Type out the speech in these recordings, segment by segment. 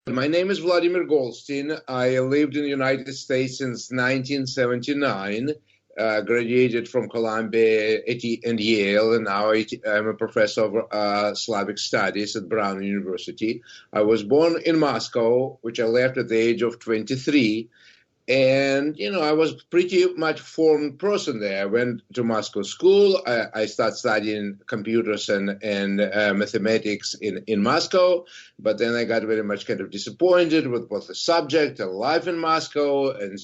My name is Vladimir Golstein. I lived in the United States since 1979, graduated from Columbia and Yale, and now I'm a professor of Slavic studies at Brown University. I was born in Moscow, which I left at the age of 23. And, I was pretty much formed person there. I went to Moscow school. I started studying computers and mathematics in Moscow. But then I got very much kind of disappointed with both the subject and life in Moscow and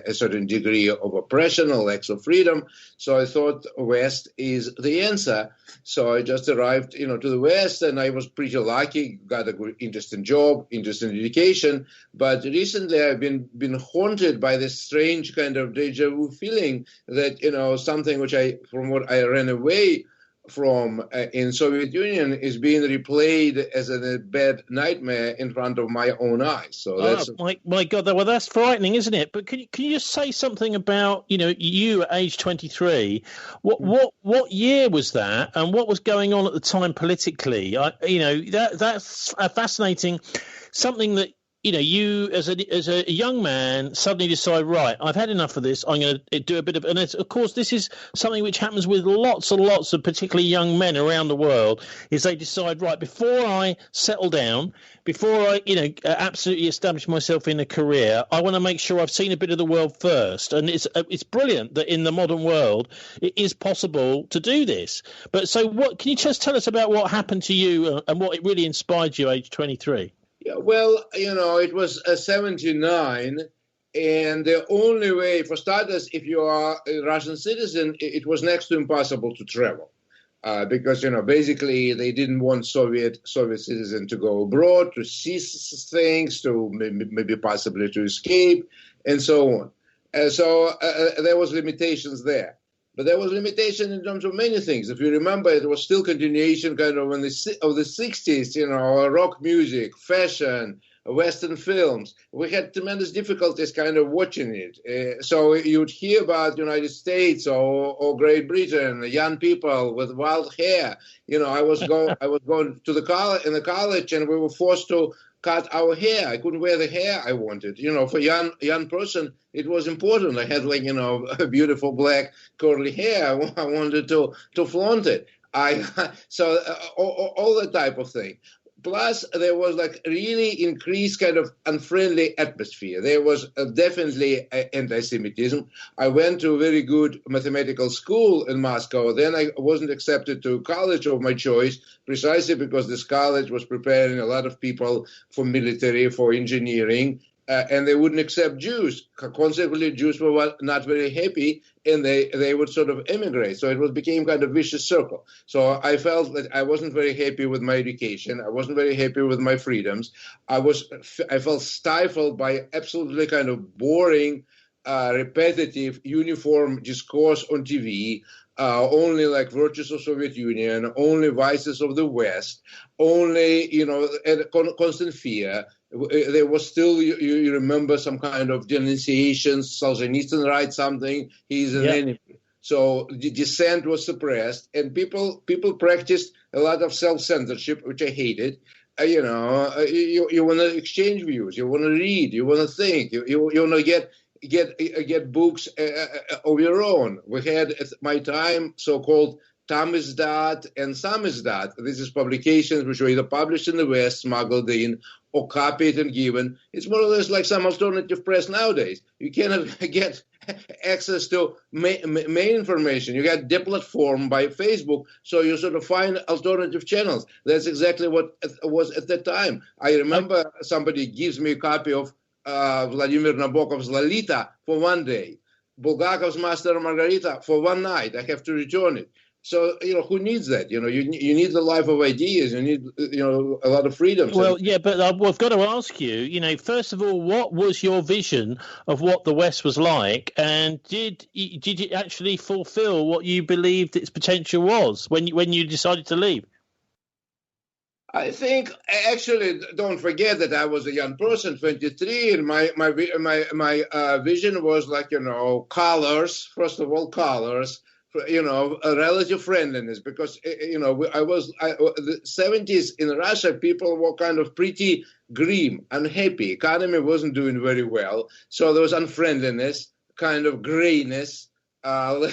a certain degree of oppression and lack of freedom. So I thought West is the answer. So I just arrived, to the West, and I was pretty lucky, got a good, interesting job, interesting education. But recently I've been haunted by this strange kind of deja vu feeling that, something which from what I ran away from in Soviet Union is being replayed as a bad nightmare in front of my own eyes. So that's my God, well, that's frightening, isn't it? But can you just say something about you at age 23? What year was that, and what was going on at the time politically? That's a fascinating something that. You as a young man suddenly decide, right, I've had enough of this. I'm going to do a bit of, and of course, this is something which happens with lots and lots of particularly young men around the world, is they decide, right, before I settle down, before I, absolutely establish myself in a career, I want to make sure I've seen a bit of the world first. And it's brilliant that in the modern world, it is possible to do this. But so can you just tell us about what happened to you and what it really inspired you age 23? Yeah, well, it was 79, and the only way, for starters, if you are a Russian citizen, it was next to impossible to travel. Because, basically they didn't want Soviet citizens to go abroad, to see things, to maybe possibly to escape, and so on. So there was limitations there. But there was limitation in terms of many things. If you remember, it was still continuation kind of of the 60s, rock music, fashion, Western films. We had tremendous difficulties kind of watching it. So you'd hear about the United States or Great Britain, young people with wild hair. I was going to the college, and we were forced to cut our hair. I couldn't wear the hair I wanted. For young person, it was important. I had a beautiful black curly hair. I wanted to flaunt it. So all that type of thing. Plus, there was really increased kind of unfriendly atmosphere. There was definitely anti-Semitism. I went to a very good mathematical school in Moscow. Then I wasn't accepted to college of my choice, precisely because this college was preparing a lot of people for military, for engineering, and they wouldn't accept Jews. Consequently, Jews were not very happy, and they would sort of emigrate. So it became kind of vicious circle. So I felt that I wasn't very happy with my education. I wasn't very happy with my freedoms. I felt stifled by absolutely kind of boring, repetitive, uniform discourse on TV. Only virtues of Soviet Union, only vices of the West, only, constant fear. There was still, you remember, some kind of denunciations. Solzhenitsyn writes something, he's an enemy. So the dissent was suppressed, and people practiced a lot of self-censorship, which I hated. You want to exchange views, you want to read, you want to think, you want to get books of your own. We had at my time so-called tamizdat and samizdat. This is publications which were either published in the West, smuggled in, or copied and given. It's more or less like some alternative press nowadays. You cannot get access to main information. You get deplatformed by Facebook, so you sort of find alternative channels. That's exactly what it was at that time. I remember somebody gives me a copy of Vladimir Nabokov's Lolita for one day, Bulgakov's Master and Margarita for one night. I have to return it. So, who needs that? You need the life of ideas. You need, a lot of freedom. Well, yeah, but I've got to ask you, first of all, what was your vision of what the West was like? And did it actually fulfill what you believed its potential was when you decided to leave? I think, actually, don't forget that I was a young person, 23, and my vision was colors. First of all, colors. a relative friendliness, because the 70s in Russia, people were kind of pretty grim, unhappy. Economy wasn't doing very well, so there was unfriendliness, kind of grayness, and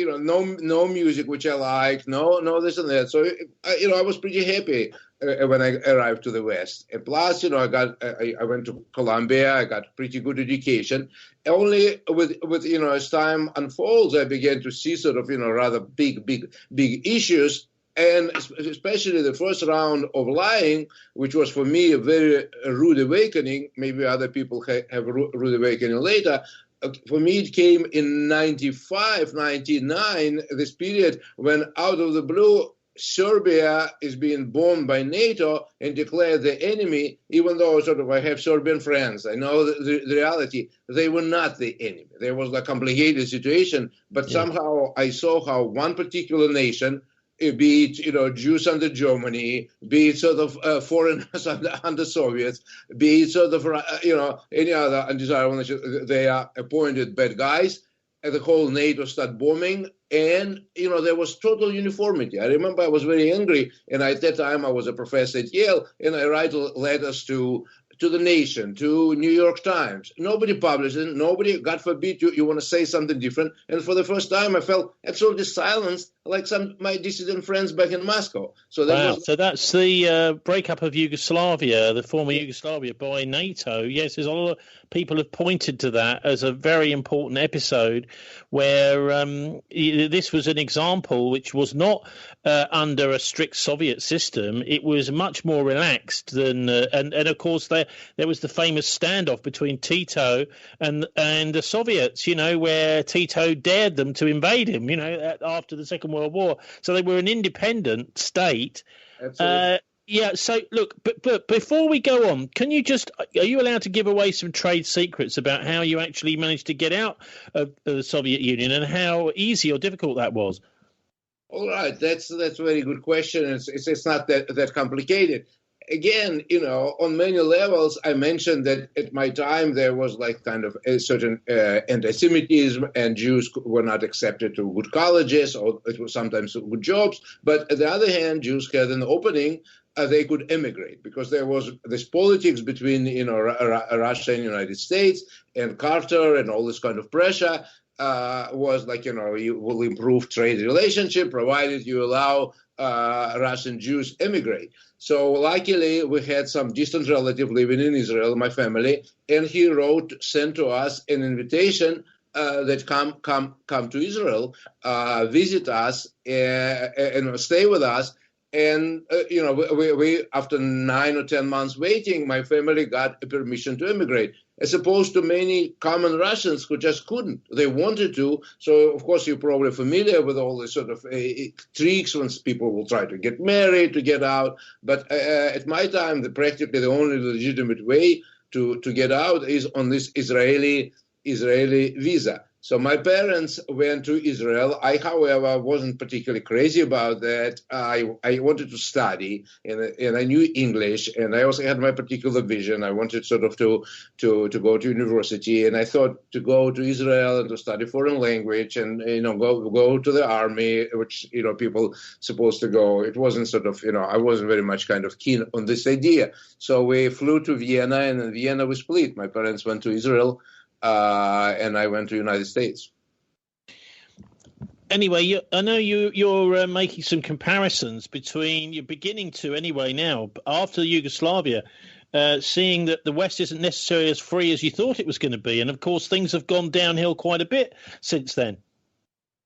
no music which I like, no this and that. So I was pretty happy when I arrived to the West. And plus, I went to Columbia. I got pretty good education. Only with as time unfolds, I began to see sort of rather big issues. And especially the first round of lying, which was for me a very rude awakening. Maybe other people have a rude awakening later. For me, it came in 95, 99, this period when out of the blue, Serbia is being bombed by NATO and declared the enemy, even though I have Serbian friends. I know the reality. They were not the enemy. There was a complicated situation, but somehow I saw how one particular nation, be it Jews under Germany, be it sort of foreigners under Soviets, be it sort of any other undesirable nation, they are appointed bad guys, and the whole NATO started bombing, and there was total uniformity. I remember I was very angry, and at that time I was a professor at Yale, and I write letters to the Nation, to New York Times. Nobody published it. Nobody, God forbid, you want to say something different. And for the first time, I felt absolutely silenced, like my dissident friends back in Moscow. So so that's the breakup of Yugoslavia, the former Yugoslavia, by NATO. Yes, there's a lot of people have pointed to that as a very important episode where this was an example which was not under a strict Soviet system. It was much more relaxed than, and of course there was the famous standoff between Tito and the Soviets, where Tito dared them to invade him, after the Second World War. So they were an independent state. Absolutely. So look, but before we go on, are you allowed to give away some trade secrets about how you actually managed to get out of the Soviet Union and how easy or difficult that was? All right, that's a very good question. It's not that complicated. Again, on many levels, I mentioned that at my time there was kind of a certain anti-Semitism, and Jews were not accepted to good colleges, or it was sometimes good jobs. But on the other hand, Jews had an opening. They could emigrate because there was this politics between Russia and the United States, and Carter and all this kind of pressure. Was you will improve trade relationship provided you allow Russian Jews emigrate. So luckily we had some distant relative living in Israel, my family, and he sent to us an invitation that come to Israel, visit us, and stay with us. And, we after 9 or 10 months waiting, my family got a permission to immigrate, as opposed to many common Russians who just couldn't. They wanted to. So, of course, you're probably familiar with all this sort of tricks when people will try to get married, to get out. But at my time, practically the only legitimate way to get out is on this Israeli visa. So my parents went to Israel. I, however, wasn't particularly crazy about that. I wanted to study, and I knew English, and I also had my particular vision. I wanted sort of to go to university, and I thought to go to Israel and to study foreign language, and go to the army, which people supposed to go. It wasn't sort of I wasn't very much kind of keen on this idea. So we flew to Vienna, and in Vienna we split. My parents went to Israel. And I went to the United States. Anyway, I know you're making some comparisons between, you're beginning to anyway now, after Yugoslavia, seeing that the West isn't necessarily as free as you thought it was going to be. And, of course, things have gone downhill quite a bit since then.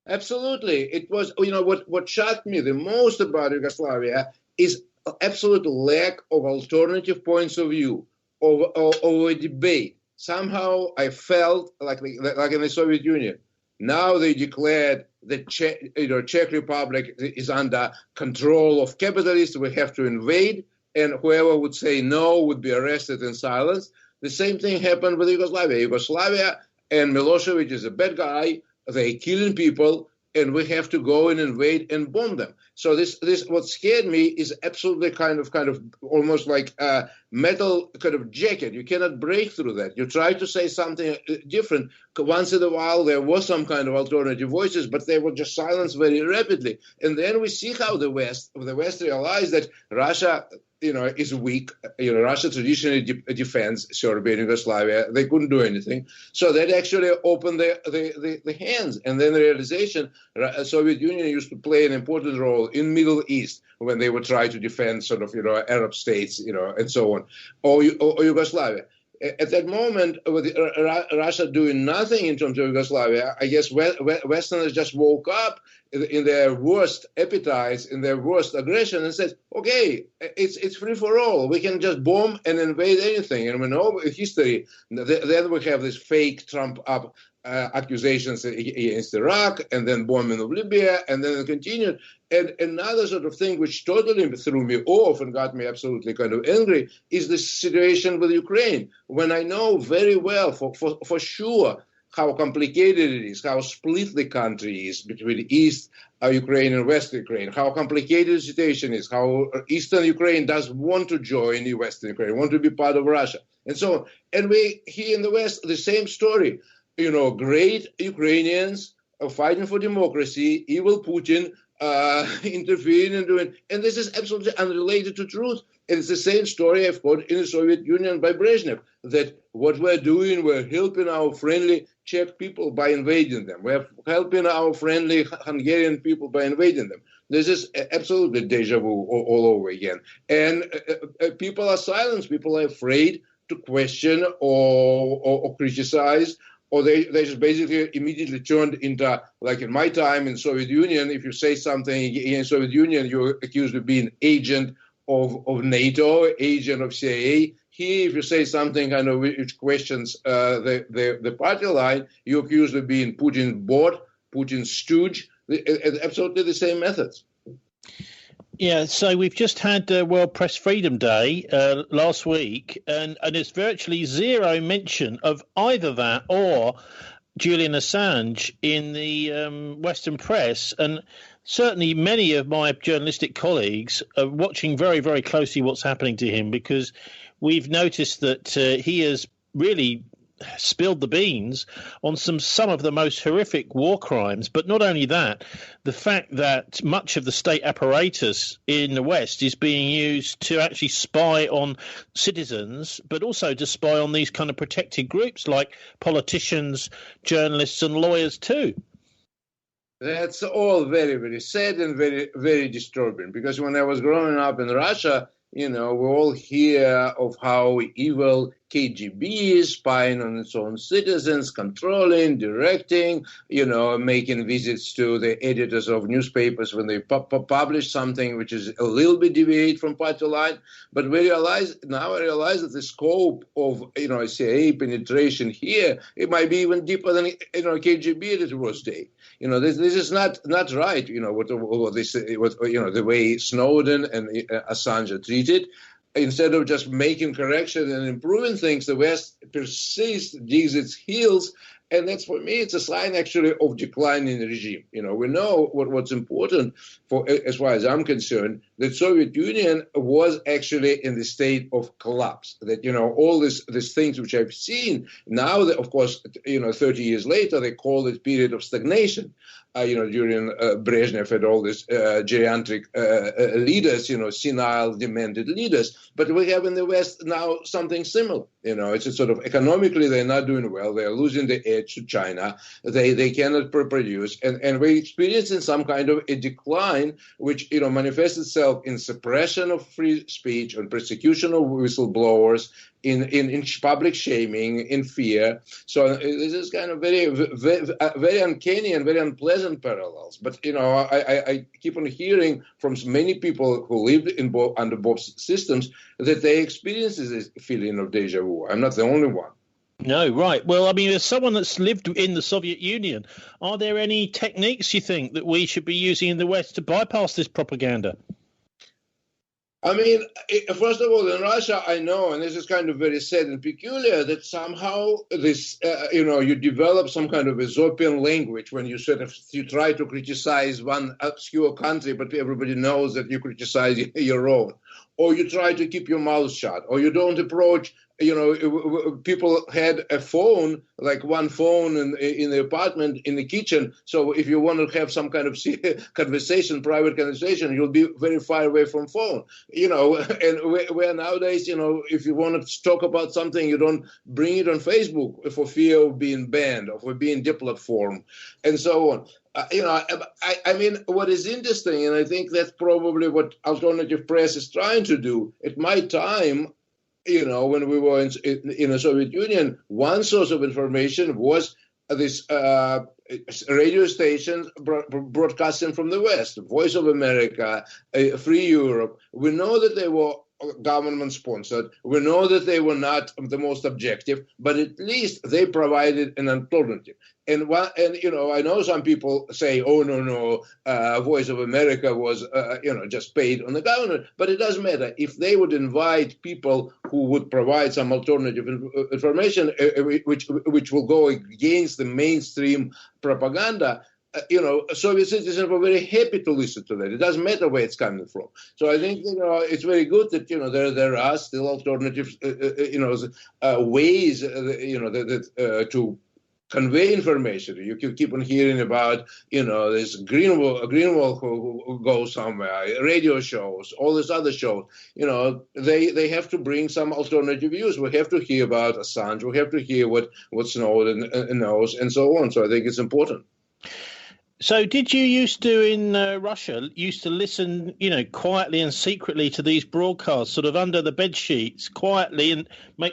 Absolutely. It was, what shocked me the most about Yugoslavia is absolute lack of alternative points of view, of a debate. Somehow I felt like in the Soviet Union. Now they declared that Czech Republic is under control of capitalists. We have to invade, and whoever would say no would be arrested and silenced. The same thing happened with Yugoslavia. Yugoslavia and Milosevic is a bad guy. They're killing people. and we have to go and invade and bomb them. So this what scared me is absolutely kind of almost like a metal kind of jacket. You cannot break through that. You try to say something different. Once in a while there was some kind of alternative voices, but they were just silenced very rapidly. And then we see how the West realized that Russia, is weak. Russia traditionally defends Serbia and Yugoslavia. They couldn't do anything. So that actually opened the hands. And then the realization, Soviet Union used to play an important role in Middle East when they would try to defend sort of, Arab states, and so on, or Yugoslavia. At that moment, with Russia doing nothing in terms of Yugoslavia, I guess Westerners just woke up in their worst appetites, in their worst aggression, and said, okay, it's free for all. We can just bomb and invade anything. And we know history, then we have this fake Trump up accusations against Iraq, and then bombing of Libya, and then it continued. And another sort of thing which totally threw me off and got me absolutely kind of angry is the situation with Ukraine, when I know very well for sure how complicated it is, how split the country is between East Ukraine and West Ukraine, how complicated the situation is, how Eastern Ukraine does want to join the Western Ukraine, want to be part of Russia, and so on. And we here in the West, the same story. Great Ukrainians fighting for democracy, evil Putin interfering and doing, and this is absolutely unrelated to truth. And it's the same story I've heard in the Soviet Union by Brezhnev, that what we're doing, we're helping our friendly Czech people by invading them. We're helping our friendly Hungarian people by invading them. This is absolutely deja vu all over again. And people are silenced. People are afraid to question or criticize, or they just basically immediately turned into, like in my time in Soviet Union, if you say something against Soviet Union, you're accused of being agent of NATO, agent of CIA. Here, if you say something kind of which questions the party line, you're accused of being Putin's bot, Putin's stooge. Absolutely the same methods. Yeah, so we've just had World Press Freedom Day last week, and there's virtually zero mention of either that or Julian Assange in the Western press. And certainly many of my journalistic colleagues are watching very, very closely what's happening to him, because we've noticed that he has really spilled the beans on some of the most horrific war crimes. But not only that, the fact that much of the state apparatus in the West is being used to actually spy on citizens, but also to spy on these kind of protected groups like politicians, journalists and lawyers too. That's all very, very sad and very, very disturbing, because when I was growing up in Russia, we all hear of how evil KGB is spying on its own citizens, controlling, directing, making visits to the editors of newspapers when they publish something which is a little bit deviate from party line. But I realize that the scope of, CIA penetration here, it might be even deeper than, KGB at its worst day. This is not right. The way Snowden and Assange are treated. Instead of just making correction and improving things, the West persists, digs its heels, and that's, for me, it's a sign actually of declining regime. We know what's important, as far as I'm concerned, that Soviet Union was actually in the state of collapse. That all these things which I've seen now, that, of course, 30 years later, they call it period of stagnation. During Brezhnev and all these geriatric leaders, senile, demented leaders. But we have in the West now something similar. It's a sort of economically they're not doing well. They're losing the edge to China. They cannot produce. And we're experiencing some kind of a decline, which, manifests itself in suppression of free speech, and persecution of whistleblowers, in public shaming, in fear. So this is kind of very, very, very uncanny and very unpleasant parallels. But, I keep on hearing from many people who lived under both systems that they experience this feeling of deja vu. I'm not the only one. No, right. Well, I mean, as someone that's lived in the Soviet Union, are there any techniques you think that we should be using in the West to bypass this propaganda? I mean, first of all, in Russia, I know, and this is kind of very sad and peculiar, that somehow this, you develop some kind of Aesopian language when you try to criticize one obscure country, but everybody knows that you criticize your own, or you try to keep your mouth shut, or you don't approach. People had a phone, like one phone in the apartment, in the kitchen. So if you want to have some kind of conversation, private conversation, you'll be very far away from phone. And where nowadays, if you want to talk about something, you don't bring it on Facebook for fear of being banned or for being deplatformed, and so on. I mean, what is interesting, and I think that's probably what alternative press is trying to do at my time. When we were in the Soviet Union, one source of information was this radio stations broadcasting from the West, Voice of America, Free Europe. We know that they were government sponsored. We know that they were not the most objective, but at least they provided an alternative. And I know some people say, "Oh no, Voice of America was just paid on the government," but it doesn't matter if they would invite people who would provide some alternative information, which will go against the mainstream propaganda. Soviet citizens were very happy to listen to that. It doesn't matter where it's coming from. So I think it's very good that there are still alternative ways to convey information. You can keep on hearing about this Greenwald who goes somewhere, radio shows, all these other shows. They have to bring some alternative views. We have to hear about Assange. We have to hear what Snowden knows, and so on. So I think it's important. So did you used to, in Russia, listen, quietly and secretly to these broadcasts, sort of under the bed sheets, quietly, and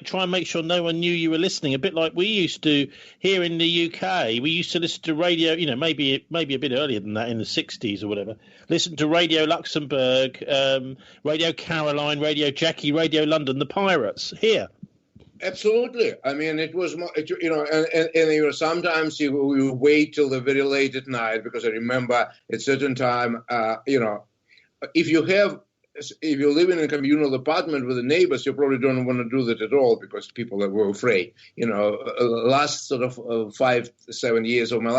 try and make sure no one knew you were listening, a bit like we used to here in the UK. We used to listen to radio, maybe a bit earlier than that, in the 60s or whatever. Listen to Radio Luxembourg, Radio Caroline, Radio Jackie, Radio London, the Pirates, here. Absolutely. I mean, it was, and sometimes you wait till the very late at night, because I remember at certain time, if you live in a communal apartment with the neighbors, you probably don't want to do that at all, because people were afraid. Last sort of 5-7 years of my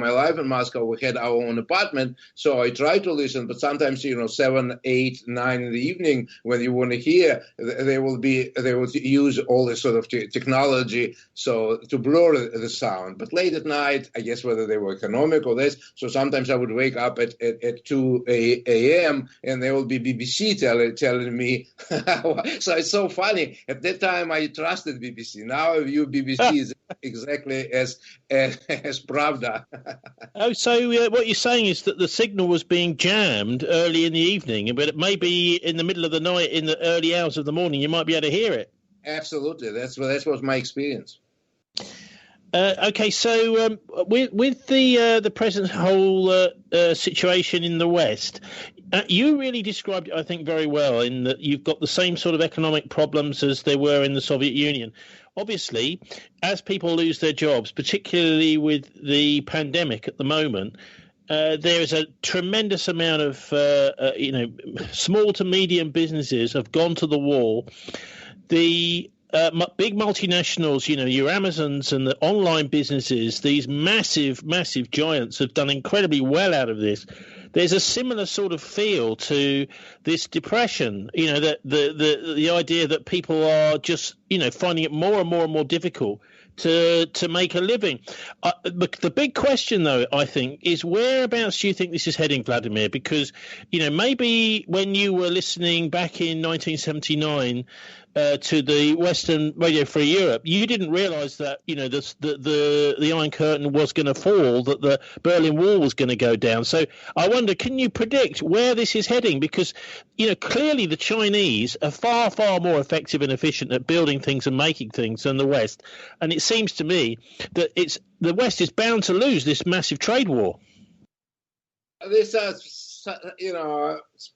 life in Moscow, we had our own apartment, so I tried to listen. But sometimes, 7, 8, 9 in the evening, when you want to hear, they will use all this sort of technology so to blur the sound. But late at night, I guess whether they were economic or this, so sometimes I would wake up at 2 a.m. and there will be BBC telling me. So it's so funny. At that time, I trusted BBC. Now I view BBC as exactly as Pravda. Oh, so what you're saying is that the signal was being jammed early in the evening, but maybe in the middle of the night, in the early hours of the morning, you might be able to hear it. Absolutely. That was my experience. Okay, so with the present whole situation in the West, you really described it, I think, very well, in that you've got the same sort of economic problems as there were in the Soviet Union. Obviously, as people lose their jobs, particularly with the pandemic at the moment, there is a tremendous amount of small to medium businesses have gone to the wall. The big multinationals, your Amazons and the online businesses, these massive giants have done incredibly well out of this. There's a similar sort of feel to this depression, that the idea that people are just, finding it more and more difficult to make a living. The big question, though, I think, is whereabouts do you think this is heading, Vladimir? Because, maybe when you were listening back in 1979 to the Western Radio Free Europe, you didn't realise that the Iron Curtain was going to fall, that the Berlin Wall was going to go down. So I wonder, can you predict where this is heading? Because clearly the Chinese are far more effective and efficient at building things and making things than the West, and it seems to me that the West is bound to lose this massive trade war. These are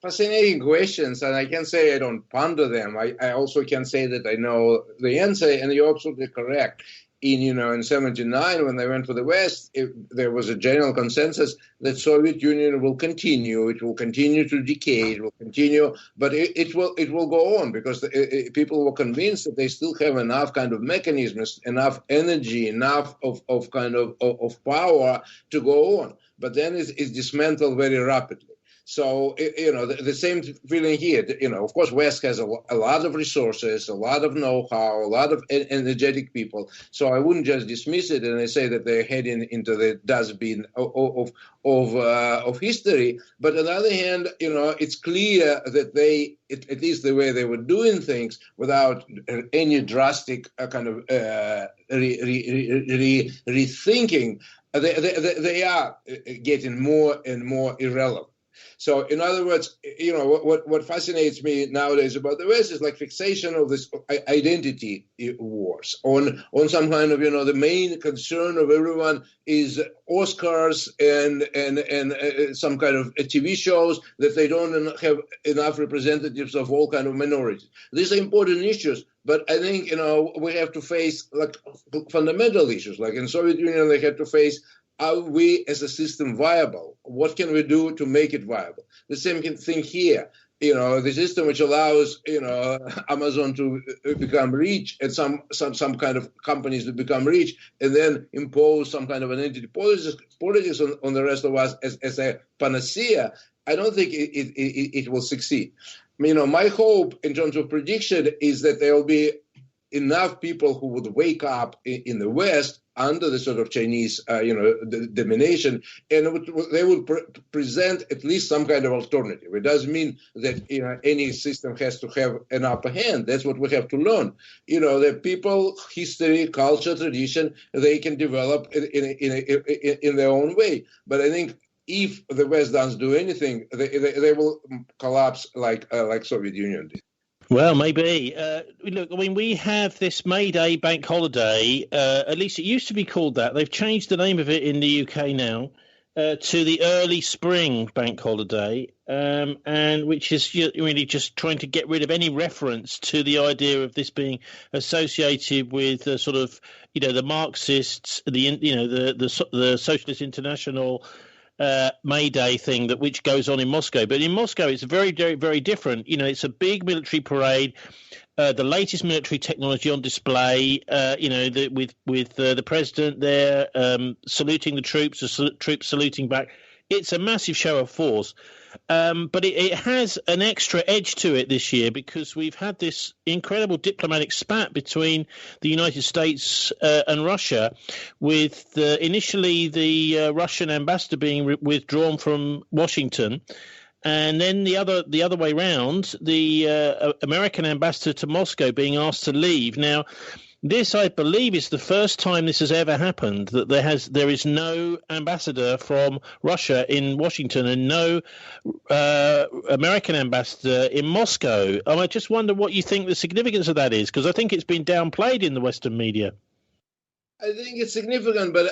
fascinating questions, and I can say I don't ponder them. I also can say that I know the answer, and you're absolutely correct. in 79, when they went to the West, there was a general consensus that Soviet Union will continue. It will continue to decay. It will continue, but it will go on, because people were convinced that they still have enough kind of mechanisms, enough energy, enough of power to go on. But then it's dismantled very rapidly. So, the same feeling here. Of course, West has a lot of resources, a lot of know-how, a lot of energetic people. So I wouldn't just dismiss it and I say that they're heading into the dustbin of history. But on the other hand, it's clear that they, at least the way they were doing things, without any drastic kind of rethinking, they are getting more and more irrelevant. So, in other words, what fascinates me nowadays about the West is like fixation of this identity wars on some kind of, the main concern of everyone is Oscars and some kind of TV shows, that they don't have enough representatives of all kind of minorities. These are important issues, but I think, we have to face like fundamental issues. Like in Soviet Union, they had to face, are we as a system viable? What can we do to make it viable? The same thing here. The system which allows, Amazon to become rich and some kind of companies to become rich, and then impose some kind of identity politics on the rest of us as a panacea. I don't think it will succeed. My hope in terms of prediction is that there will be enough people who would wake up in the West under the sort of Chinese, domination, and they would present at least some kind of alternative. It doesn't mean that any system has to have an upper hand. That's what we have to learn. The people, history, culture, tradition, they can develop in their own way. But I think if the West doesn't do anything, they will collapse like Soviet Union did. Well, maybe. Look, we have this May Day bank holiday. At least it used to be called that. They've changed the name of it in the UK now to the early spring bank holiday, and which is really just trying to get rid of any reference to the idea of this being associated with sort of, the Marxists, the Socialist International. May Day thing which goes on in Moscow, but in Moscow it's very, very, very different. It's a big military parade, the latest military technology on display. With the president there saluting the troops, the troops saluting back. It's a massive show of force, but it has an extra edge to it this year because we've had this incredible diplomatic spat between the United States and Russia, with initially the Russian ambassador being withdrawn from Washington, and then the other way round, the American ambassador to Moscow being asked to leave. Now, this, I believe, is the first time this has ever happened, that there is no ambassador from Russia in Washington and no American ambassador in Moscow. I just wonder what you think the significance of that is, because I think it's been downplayed in the Western media. I think it's significant, but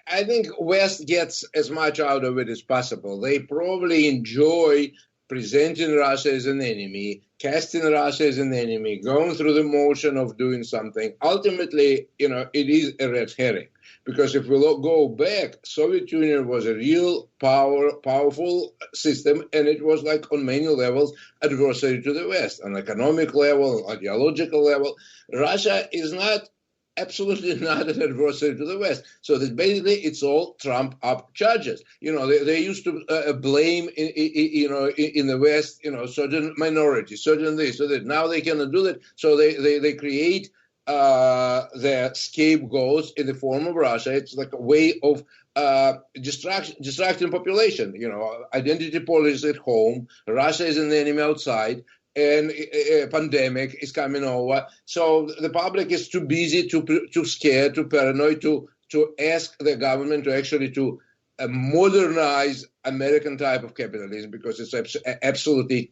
I think West gets as much out of it as possible. They probably enjoy presenting Russia as an enemy, casting Russia as an enemy, going through the motion of doing something. Ultimately, it is a red herring. Because if we go back, Soviet Union was a real powerful system, and it was like on many levels adversary to the West, on economic level, ideological level. Russia is absolutely not an adversary to the West. So that basically it's all Trump-up charges. They used to blame, in the West, certain minorities, certain this, so that now they cannot do that. So they create their scapegoats in the form of Russia. It's like a way of distracting population. Identity politics at home. Russia is an enemy outside. And a pandemic is coming over, so the public is too busy, too scared, too paranoid to ask the government to actually modernize American type of capitalism, because it's absolutely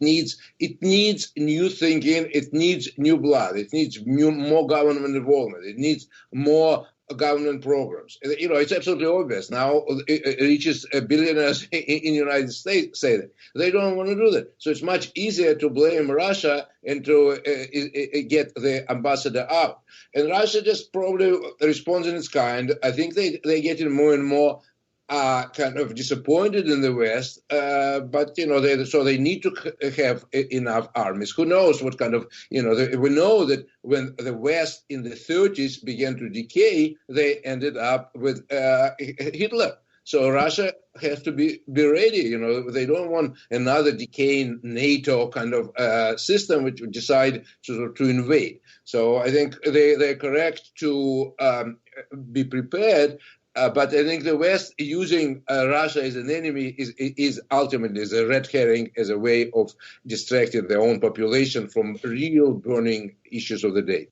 it needs new thinking, it needs new blood, it needs more government involvement, it needs more government programs. It's absolutely obvious. Now it reaches billionaires in the United States say that. They don't want to do that. So it's much easier to blame Russia and to get the ambassador out. And Russia just probably responds in its kind. I think they're getting more and more kind of disappointed in the West, but they need to have enough armies. Who knows what kind of we know that when the West in the 30s began to decay, they ended up with Hitler. So Russia has to be ready. They don't want another decaying NATO kind of system which would decide to invade. So I think they're correct to be prepared. But I think the West using Russia as an enemy is ultimately a red herring, as a way of distracting their own population from real burning issues of the day.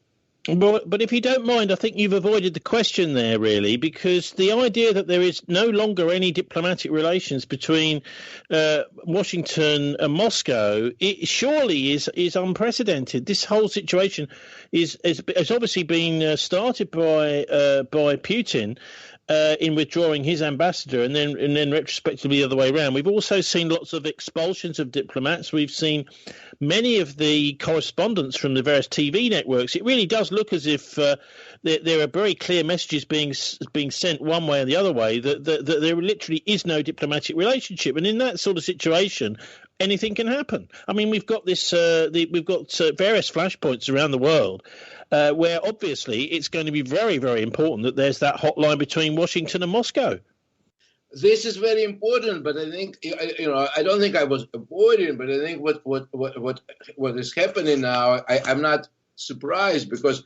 But if you don't mind, I think you've avoided the question there, really, because the idea that there is no longer any diplomatic relations between Washington and Moscow, it surely is unprecedented. This whole situation has obviously been started by Putin. In withdrawing his ambassador and then retrospectively the other way around. We've also seen lots of expulsions of diplomats. We've seen many of the correspondents from the various TV networks. It really does look as if there are very clear messages being sent one way or the other way that there literally is no diplomatic relationship. And in that sort of situation, anything can happen. I mean, we've got this. We've got various flashpoints around the world where obviously it's going to be very, very important that there's that hotline between Washington and Moscow. This is very important, but I think I don't think I was avoiding, but I think what is happening now, I'm not surprised, because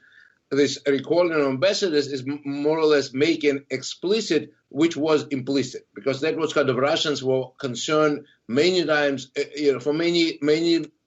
this recalling of ambassadors is more or less making explicit which was implicit, because that was kind of Russians were concerned many times, for many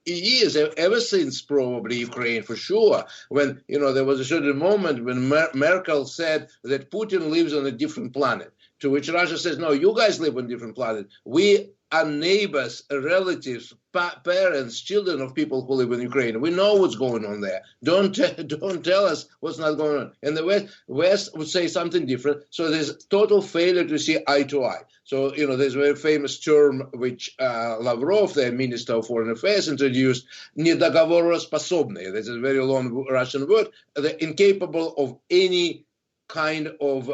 years, ever since probably Ukraine, for sure, when there was a certain moment when Merkel said that Putin lives on a different planet, to which Russia says, no, you guys live on a different planet. We are neighbors, relatives, parents, children of people who live in Ukraine. We know what's going on there. Don't tell us what's not going on. And the West would say something different. So there's total failure to see eye to eye. So, there's a very famous term which Lavrov, the Minister of Foreign Affairs, introduced, недоговороспособные. That's a very long Russian word. They're incapable of any kind of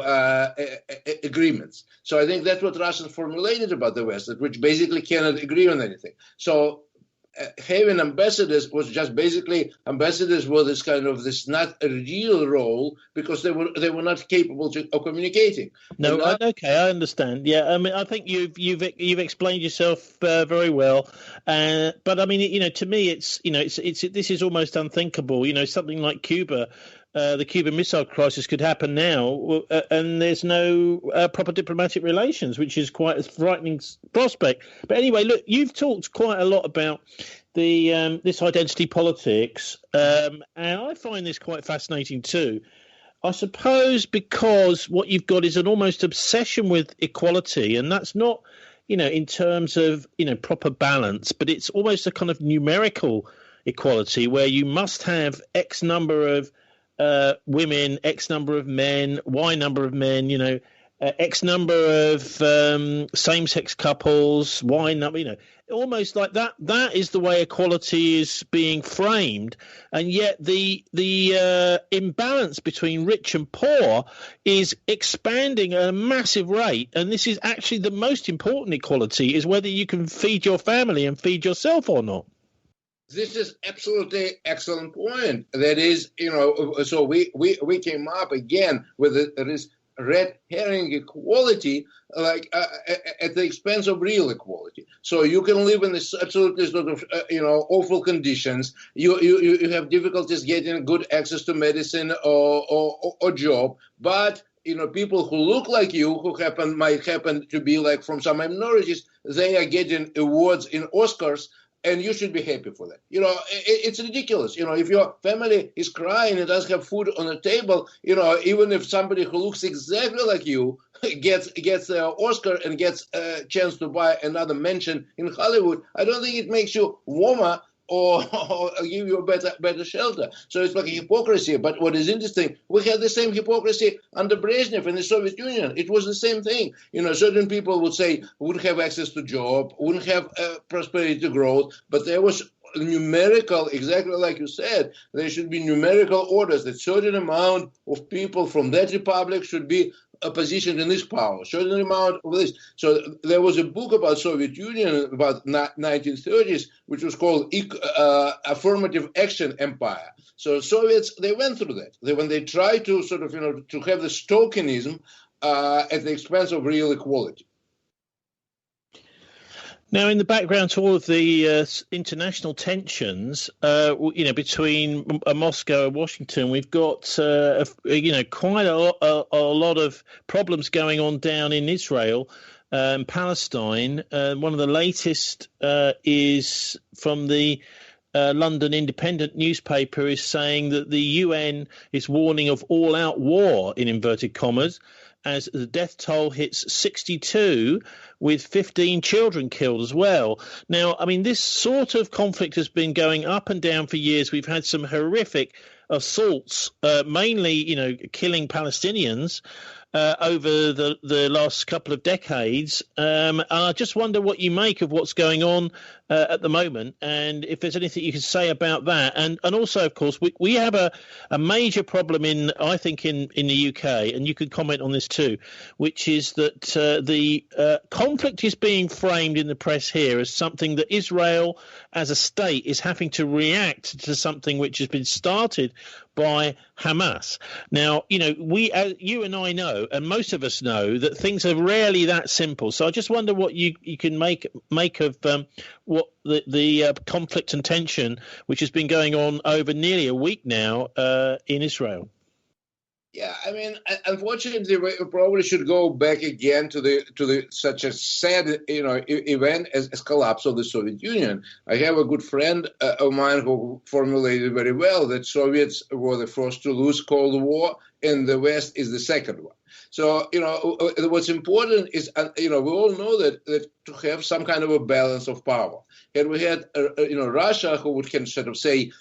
agreements. So I think that's what Russians formulated about the West, which basically cannot agree on anything. So having ambassadors was just basically, ambassadors were this not a real role, because they were not capable of communicating. No, okay, I understand. Yeah, I mean, I think you've explained yourself very well. But I mean, to me, it's this is almost unthinkable. Something like Cuba. The Cuban Missile Crisis could happen now, and there's no proper diplomatic relations, which is quite a frightening prospect. But anyway, look, you've talked quite a lot about the this identity politics, and I find this quite fascinating too. I suppose because what you've got is an almost obsession with equality, and that's not, in terms of, proper balance, but it's almost a kind of numerical equality where you must have X number of women, X number of men, Y number of men, X number of same-sex couples, Y number, almost like that. That is the way equality is being framed, and yet the imbalance between rich and poor is expanding at a massive rate. And this is actually the most important equality, is whether you can feed your family and feed yourself or not. This is absolutely excellent point. That is, so we came up again with this red herring equality, like at the expense of real equality. So you can live in this absolutely sort of awful conditions. You have difficulties getting good access to medicine or job, but people who look like you, who might happen to be like from some minorities, they are getting awards in Oscars. And you should be happy for that. It's ridiculous. If your family is crying and doesn't have food on the table, even if somebody who looks exactly like you gets an Oscar and gets a chance to buy another mansion in Hollywood, I don't think it makes you warmer or give you a better shelter. So it's like a hypocrisy. But what is interesting, we had the same hypocrisy under Brezhnev in the Soviet Union. It was the same thing. Certain people would say wouldn't have access to job, wouldn't have prosperity to growth, but there was numerical, exactly like you said, there should be numerical orders that certain amount of people from that republic should be positioned in this power, certain amount of this. So there was a book about Soviet Union about 1930s, which was called Affirmative Action Empire. So Soviets, they went through that. When they tried to sort of, to have this tokenism at the expense of real equality. Now, in the background to all of the international tensions, between Moscow and Washington, we've got, quite a lot of problems going on down in Israel and Palestine. One of the latest is from the London Independent newspaper is saying that the UN is warning of all-out war, in inverted commas, as the death toll hits 62, with 15 children killed as well. Now, I mean, this sort of conflict has been going up and down for years. We've had some horrific assaults, mainly, killing Palestinians over the last couple of decades. And I just wonder what you make of what's going on at the moment, and if there's anything you can say about that. And also, of course, we have a major problem I think in the UK, and you can comment on this too, which is that the conflict is being framed in the press here as something that Israel as a state is having to react to something which has been started by Hamas. Now, you and I know, and most of us know, that things are rarely that simple. So I just wonder what you can make of what the conflict and tension, which has been going on over nearly a week now in Israel. Yeah, I mean, unfortunately, we probably should go back again to the such a sad, event as collapse of the Soviet Union. I have a good friend of mine who formulated very well that Soviets were the first to lose Cold War, and the West is the second one. So, what's important is, we all know that to have some kind of a balance of power. And we had, Russia, who can sort of say,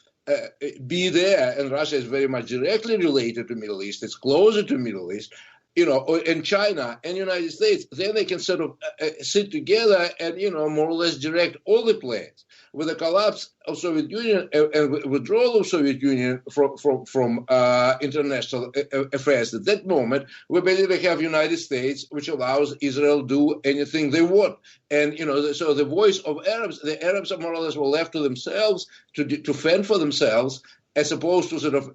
be there, and Russia is very much directly related to Middle East. It's closer to Middle East, and China and United States. Then they can sort of sit together and, more or less direct all the players. With the collapse of Soviet Union and withdrawal of Soviet Union from international affairs at that moment, we basically have United States, which allows Israel to do anything they want. And, so the voice of the Arabs are more or less were left to themselves to fend for themselves, as opposed to sort of,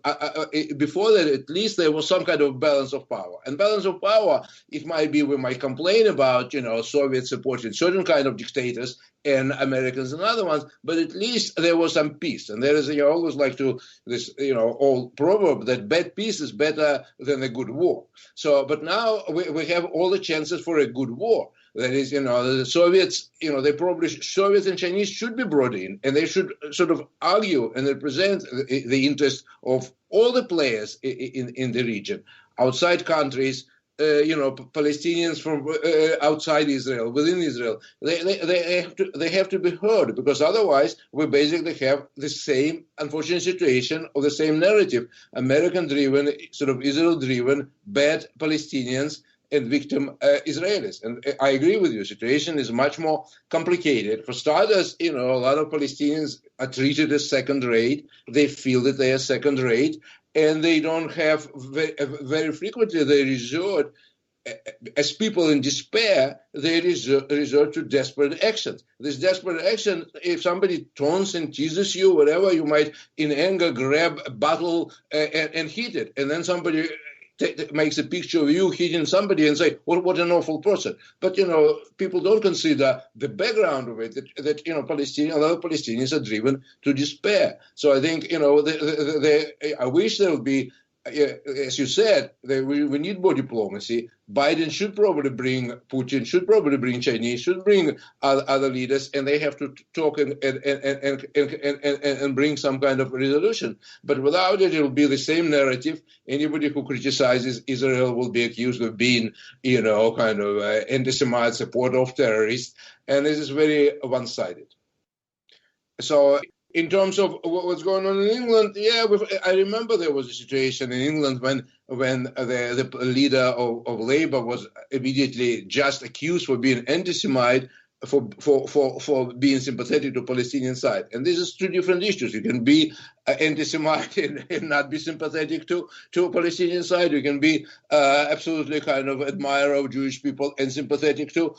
before that, at least there was some kind of balance of power. And balance of power, it might be, we might complain about, Soviets supporting certain kind of dictators and Americans and other ones, but at least there was some peace. And there is, always like to this, old proverb that bad peace is better than a good war. So, but now we have all the chances for a good war. That is, the Soviets, Soviets and Chinese should be brought in, and they should sort of argue and represent the interest of all the players in the region, outside countries, Palestinians from outside Israel, within Israel. They have to be heard, because otherwise we basically have the same unfortunate situation of the same narrative: American-driven, sort of Israel-driven, bad Palestinians and victim Israelis. And I agree with you. Situation is much more complicated. For starters, a lot of Palestinians are treated as second-rate. They feel that they are second-rate, and they don't have very frequently they resort, as people in despair, they resort to desperate actions. This desperate action, if somebody taunts and teases you, whatever, you might, in anger, grab a bottle and hit it, and then somebody makes a picture of you hitting somebody and say, well, what an awful person. But, people don't consider the background of it, that a lot of Palestinians are driven to despair. So I think, I wish there would be, as you said, we need more diplomacy. Biden should probably bring Putin, should probably bring Chinese, should bring other leaders, and they have to talk and bring some kind of resolution. But without it, it will be the same narrative. Anybody who criticizes Israel will be accused of being, kind of anti-Semite supporter of terrorists, and this is very one-sided. So in terms of what's going on in England, I remember there was a situation in England when the leader of Labour was immediately just accused for being anti-Semite, for being sympathetic to Palestinian side. And this is two different issues. You can be anti-Semite and not be sympathetic to Palestinian side. You can be absolutely kind of admirer of Jewish people and sympathetic to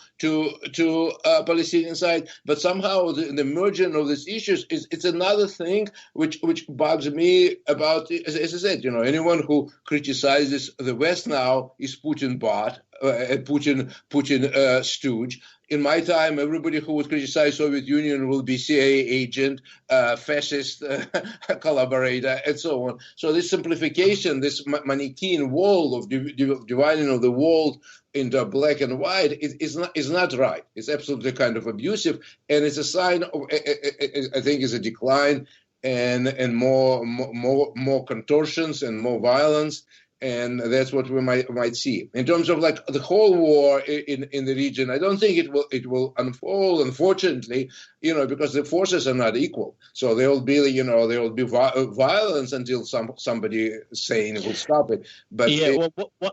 Palestinian side. But somehow the merging of these issues it's another thing which bugs me about, as I said, anyone who criticizes the West now is Putin bot, Putin stooge. In my time, everybody who would criticize Soviet Union will be CIA agent, fascist collaborator, and so on. So this simplification, this Manichaean world of dividing of the world into black and white is not right. It's absolutely kind of abusive, and it's a sign of, I think, is a decline and more contortions and more violence. And that's what we might see in terms of like the whole war in the region. I don't think it will unfold, unfortunately, because the forces are not equal. So there will be violence until somebody sane will stop it. But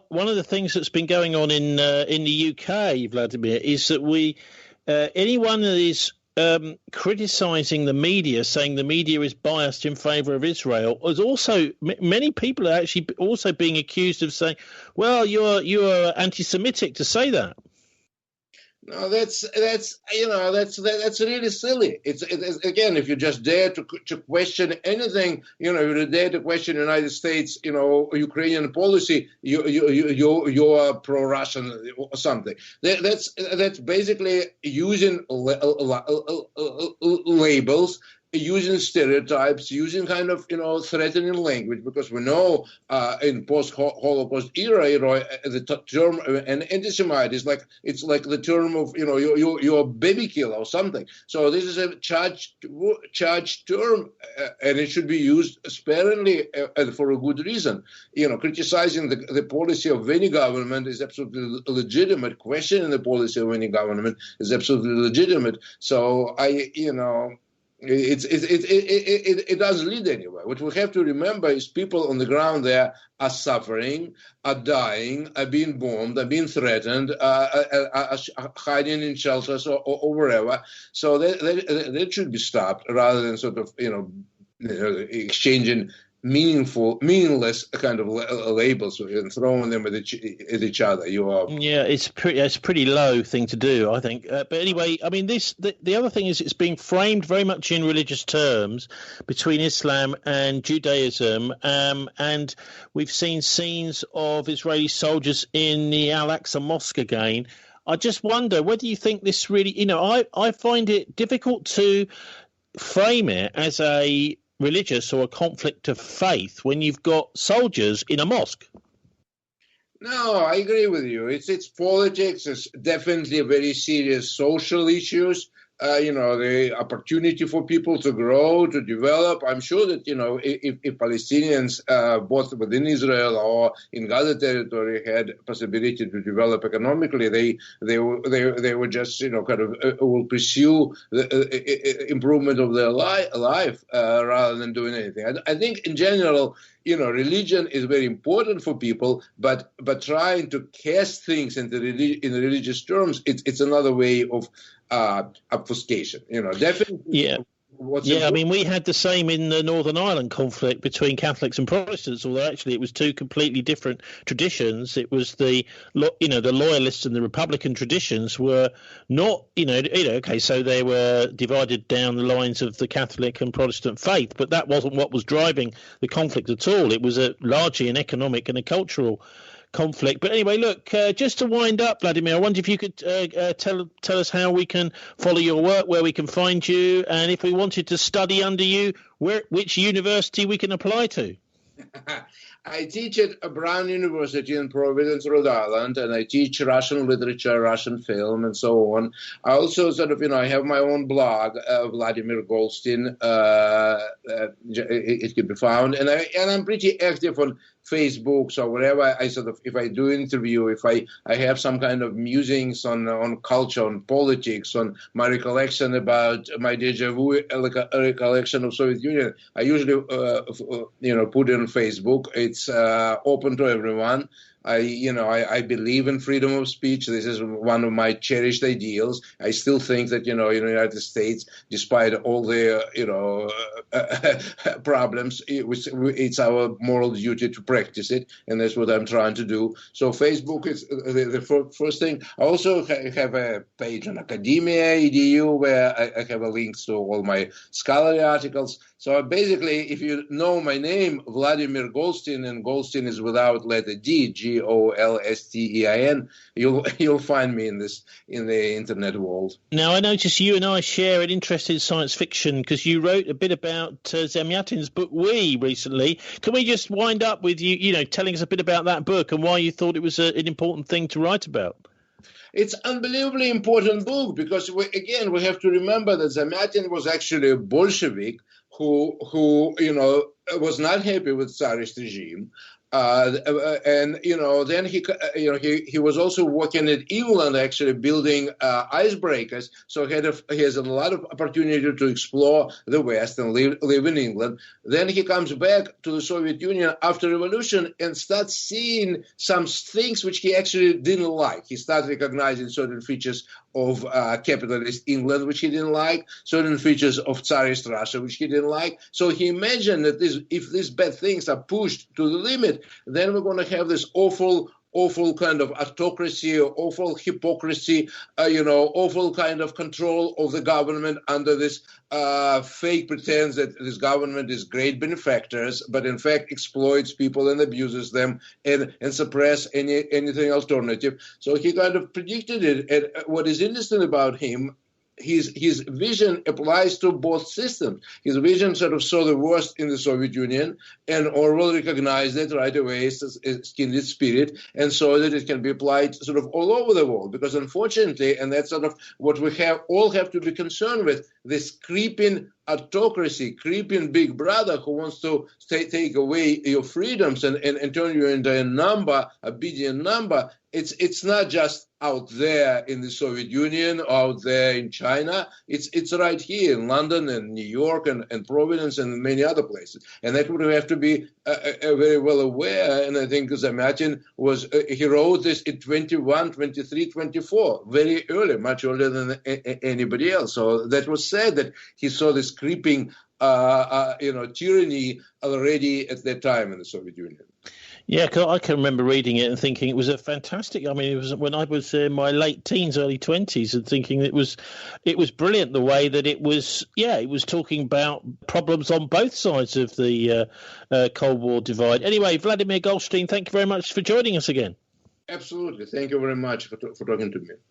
one of the things that's been going on in the UK, Vladimir, is that anyone that is criticizing the media, saying the media is biased in favor of Israel, is also many people are actually also being accused of saying, well, you're anti-Semitic to say that. No, that's really silly. It's again, if you just dare to question anything, if you dare to question United States, Ukrainian policy, you are pro-Russian or something. That's basically using labels, using stereotypes, using kind of threatening language, because we know in post-Holocaust era, the term an anti-Semite is like the term of you're a baby killer or something. So this is a charged term, and it should be used sparingly and for a good reason. Criticizing the policy of any government is absolutely legitimate. Questioning the policy of any government is absolutely legitimate. So it doesn't lead anywhere. What we have to remember is people on the ground there are suffering, are dying, are being bombed, are being threatened, are hiding in shelters or wherever. So that should be stopped, rather than sort of exchanging meaningless kind of labels and throwing them at each other. It's a pretty low thing to do, I think. But anyway, I mean, the other thing is it's being framed very much in religious terms between Islam and Judaism, and we've seen scenes of Israeli soldiers in the Al-Aqsa Mosque again. I just wonder, whether you think this really, I find it difficult to frame it as a religious or a conflict of faith when you've got soldiers in a mosque. No, I agree with you. It's politics. It's definitely very serious social issues. The opportunity for people to grow, to develop. I'm sure that, if Palestinians, both within Israel or in Gaza territory, had possibility to develop economically, they would just, will pursue the improvement of their life rather than doing anything. I think in general, religion is very important for people, but trying to cast things in religious terms, it's another way of obfuscation. Definitely. Yeah. I mean, we had the same in the Northern Ireland conflict between Catholics and Protestants, although actually it was two completely different traditions. It was the loyalists and the Republican traditions were not, okay, so they were divided down the lines of the Catholic and Protestant faith, but that wasn't what was driving the conflict at all. It was largely an economic and a cultural conflict. But anyway, look, just to wind up, Vladimir, I wonder if you could tell us how we can follow your work, where we can find you, and if we wanted to study under you, which university we can apply to. I teach at Brown University in Providence, Rhode Island, and I teach Russian literature, Russian film, and so on. I also I have my own blog, Vladimir Golstein. It can be found, and I'm pretty active on Facebook. So wherever I sort of, if I do interview, if I have some kind of musings on culture, on politics, on my recollection about my deja vu, like a recollection of Soviet Union, I usually, put it on Facebook. It's open to everyone. I believe in freedom of speech. This is one of my cherished ideals. I still think that, in the United States, despite all the, problems, it's our moral duty to practice it. And that's what I'm trying to do. So Facebook is the first thing. I also have a page on Academia EDU where I have a link to all my scholarly articles. So basically, if you know my name, Vladimir Golstein, and Golstein is without letter D, Golstein, you'll find me in the internet world. Now, I notice you and I share an interest in science fiction because you wrote a bit about Zamyatin's book We recently. Can we just wind up with you, telling us a bit about that book and why you thought it was an important thing to write about? It's an unbelievably important book because, we have to remember that Zamyatin was actually a Bolshevik who was not happy with Tsarist regime. Then he was also working in England, actually building icebreakers. So he has a lot of opportunity to explore the West and live in England. Then he comes back to the Soviet Union after revolution and starts seeing some things which he actually didn't like. He started recognizing certain features of capitalist England, which he didn't like, certain features of Tsarist Russia, which he didn't like. So he imagined that if these bad things are pushed to the limit, then we're going to have this awful kind of autocracy, awful hypocrisy, awful kind of control of the government under this fake pretense that this government is great benefactors, but in fact exploits people and abuses them and suppress anything alternative. So he kind of predicted it. And what is interesting about him, his vision applies to both systems. His vision sort of saw the worst in the Soviet Union, and Orwell recognized it right away as kindred spirit, and saw that it can be applied sort of all over the world. Because unfortunately, and that's sort of what we all have to be concerned with, this creeping autocracy, creeping big brother who wants to take away your freedoms and turn you into a number, obedient number. It's not just out there in the Soviet Union, out there in China. It's right here in London and New York and Providence and many other places. And that would have to be very well aware. And I think Zamyatin he wrote this in 21, 23, 24, very early, much earlier than anybody else. So that was said that he saw this creeping, tyranny already at that time in the Soviet Union. Yeah, I can remember reading it and thinking it was a fantastic. I mean, it was when I was in my late teens, early 20s, and thinking it was brilliant the way that it was talking about problems on both sides of the Cold War divide. Anyway, Vladimir Golstein, thank you very much for joining us again. Absolutely. Thank you very much for talking to me.